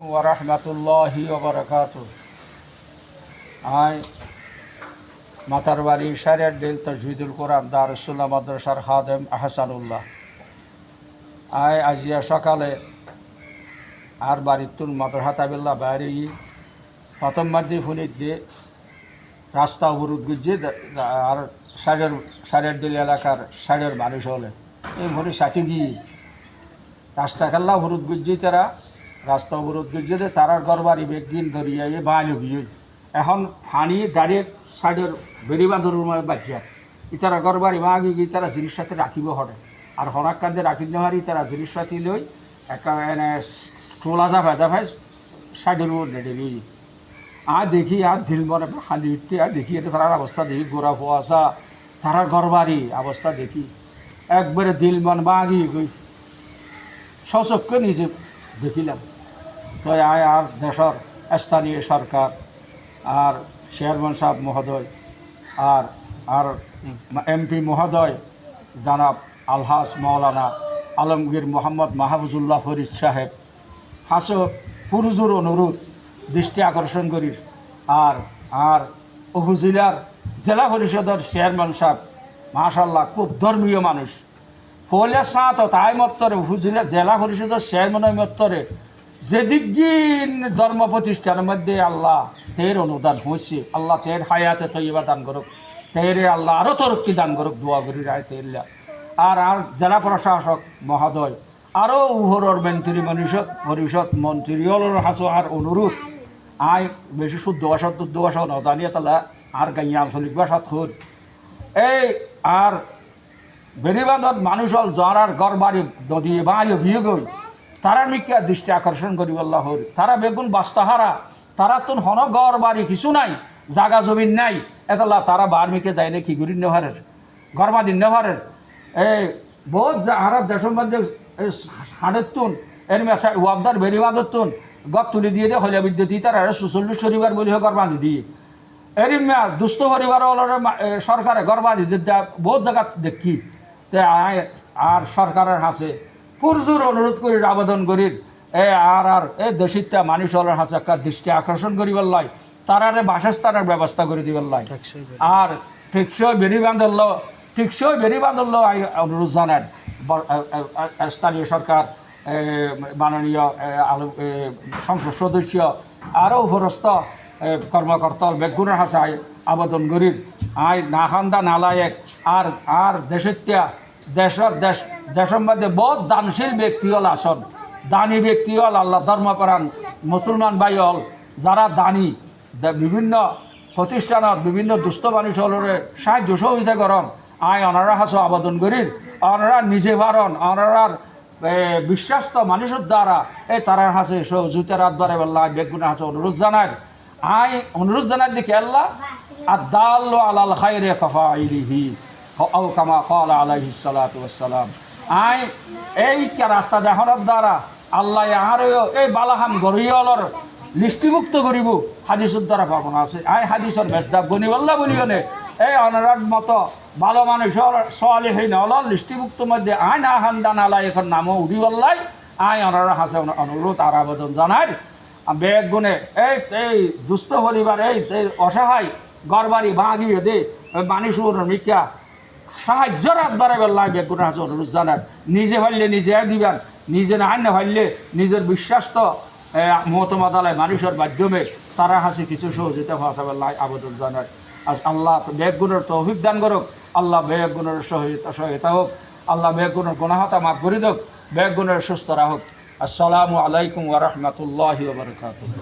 ওয়ারহমাতুল্লাহি ওয়াবারাকাতু। মাতার বাড়ি শারিয়ার দিল তাজউইদুল কোরআন দারুসুন্নাহ মাদ্রাসার খাদেম আহসানুল্লাহ। আজিয়া সকালে আর বাড়িতুল মাদ্রাসাতাবিল্লাহ বাইরে প্রথম মাঝে ফুনিত দিয়ে রাস্তা অবরোধ গুজে আর শারিয়ার দিল এলাকার সাইডের মানুষ হলে এই ভরে সাথে গিয়ে রাস্তা খেলা অবরোধ গুজে তারা রাস্তা অবরোধ গুজে তারার গরবারি বেগদিন ধরিয়ে বাঁধ গিয়ে এখন ফানি ডাইরেক্ট সাইডের বেড়িবাঁধর বাচ্চা ইতারা গরবারি মা গিয়ে তারা জিনিস সাথে রাখিব হরে আর হরাক কান্দে রাখিব নহারি তারা জিনিস পাতি লই একা এনে টোলা যাভাই সাইডের রেডি লই দেখি আর ঢিল মনে হালি উঠতে আর দেখি এটা তারার অবস্থা দেখি গোড়া ফোয়াশা তারার গরবারি অবস্থা দেখি একবারে দিল মন বাগিয়ে গই সচক্ষে নিজে দেখিলাম। তো আর দেশের স্থানীয় সরকার আর চেয়ারম্যান সাহেব মহোদয় আর আর এমপি মহোদয় জনাব আলহাজ মৌলানা আলমগীর মোহাম্মদ মাহফুজুল্লাহ ফরিদ সাহেব হাসো পুরুষদের অনুরোধ দৃষ্টি আকর্ষণ করি আর আর উপজেলার জেলা পরিষদের চেয়ারম্যান সাহেব মাশাল্লাহ খুব ধর্মীয় মানুষ ফলে সাঁত তাই মত্তরে উপজেলা জেলা পরিষদের চেয়ারম্যানের মত্তরে যেদিন ধর্ম প্রতিষ্ঠানের মধ্যে আল্লাহ তের অনুদান হয়েছে আল্লাহ তের হায়াতে তৈবা দান করুক তেরে আল্লাহ আরও তরক্কি দান করুক দোয়া করি রায় তেরলা আর জেলা প্রশাসক মহোদয় আরও উহরর পরিষদ মন্ত্রীর হাসো আর অনুরোধ বেশি শুদ্ধ ভাষা নদানিয়ে তালা আর গাইয়া আঞ্চলিক ভাষা থুর এই আর বেড়িবাঁধত মানুষ হল যার ঘর বাড়ি নদী বাড়ি ভিয়ে গই তারা মিকা দৃষ্টি আকর্ষণ করি আল্লাহ হরি তারা বেগুন বাস্তাহারা তারা তো হন ঘর বাড়ি কিছু নাই জাগা জমিন নাই এতলা তারা বার মিকে যায় না কি গুরি নেভারের ঘর বাড়ি নেভারের এই বহুত হারা দেশের মধ্যে হাড়ের তুন এর মেশা ওয়াবদার বেড়িবাঁধর তুন গপ তুলে দিয়ে দিয়ে হইলে বিদ্যুৎ তারা ৪৪ পরিবার বলি ঘর বাঁধি দিয়ে এরই মেয়া দুস্থ পরিবার সরকারে ঘর বাঁধি দিয়ে বহুত জায়গা দেখি আর সরকারের হাসে পুরজুর অনুরোধ করি আবেদন করি আর এই দেশিতা মানুষের হাসে একটা দৃষ্টি আকর্ষণ করিবার লাই তারারে বাসস্থানের ব্যবস্থা করে দিবার লাই আর ঠিকসই বেড়ি বাঁধল অনুরোধ জানান স্থানীয় সরকার মাননীয় সংসদ সদস্য আরও উপরস্থ কর্মকর্তা বেগুনের হাসে আবেদন করি না খান্দা নালায়েক আর দেশিত্যা দেশের মধ্যে বহুত দানশীল ব্যক্তি হল আসন দানী ব্যক্তি হল আল্লাহ ধর্মপ্রাণ মুসলমান ভাই হল যারা দানী বিভিন্ন প্রতিষ্ঠানত বিভিন্ন দুস্থ মানুষ হলরে সাহায্য সহযোগিতা করন অনারা হাসো আবেদন করির অনারা নিজে পারন অনারার বিশ্বাস্ত মানুষের দ্বারা তারার হাসে সহযোগিতার দ্বারা বললাম বেগুনের হাসে অনুরোধ জানার দিকে আল্লাহ আদাল্লু আলাল খায়রে কাফাইলিহি আও কামা ক্বালা আলাইহিস সালাতু ওয়াস সালাম এই রাস্তা দেখানোর দ্বারা আল্লাহ এই বালাহাম গরিয়লর লিষ্টিমুক্ত করিব হাদিসের দ্বারা পাবনা আছে হাদিসের বেশদা গনিবাল্লা বলিওনে এই অনারার মতো ভালো মানুষের সালেহীন অলর লিষ্টিমুক্ত মধ্যে না হান্দান আলাই এখন নামও উড়িবল্লাই অনারা হাসে অনুরোধ আর আবেদন জানায় বেগ গুণে এই দুস্থ পরিবার এই অসহায় গড়বাড়ি ভাঙিয়ে দে মানুষের মিথ্যা সাহায্যের দ্বারা বেল্লায় বেগুনের হাসে অনুরোধ জানার নিজে ভাবলে নিজে দিবেন নিজে না ভাবলে নিজের বিশ্বাস তো মতমাদালায় মানুষের মাধ্যমে তারা হাসি কিছু সহযোগিতা ভাষা বেল্লায় আবেদন জানার আল্লাহ বেগুনের তৌফিক দান করুক আল্লাহ বেগুনের সহায়তা হোক আল্লাহ বেগুনের গুনাহতা মাফ করে হোক বেগুনের সুস্থ রাখুক। আসসালামু আলাইকুম ওয়া রাহমাতুল্লাহি ওয়া বারাকাতুহু।